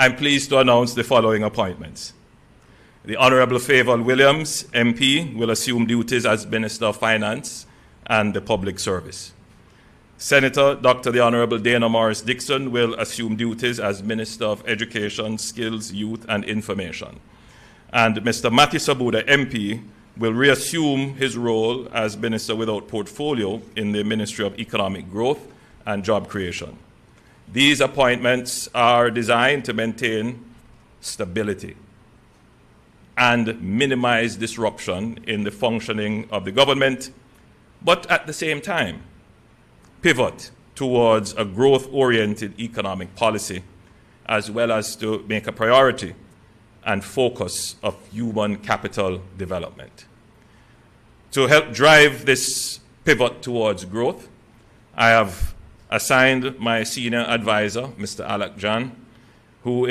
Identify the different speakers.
Speaker 1: I'm pleased to announce the following appointments. The Honourable Favour Williams, MP, will assume duties as Minister of Finance and the Public Service. Senator Dr. the Honourable Dana Morris Dixon will assume duties as Minister of Education, Skills, Youth and Information. And Mr. Matthew Sabuda, MP, will reassume his role as Minister without portfolio in the Ministry of Economic Growth and Job Creation. These appointments are designed to maintain stability and minimize disruption in the functioning of the government, but at the same time, pivot towards a growth-oriented economic policy, as well as to make a priority and focus of human capital development. To help drive this pivot towards growth, I have assigned my senior advisor, Mr. Alec Jan, who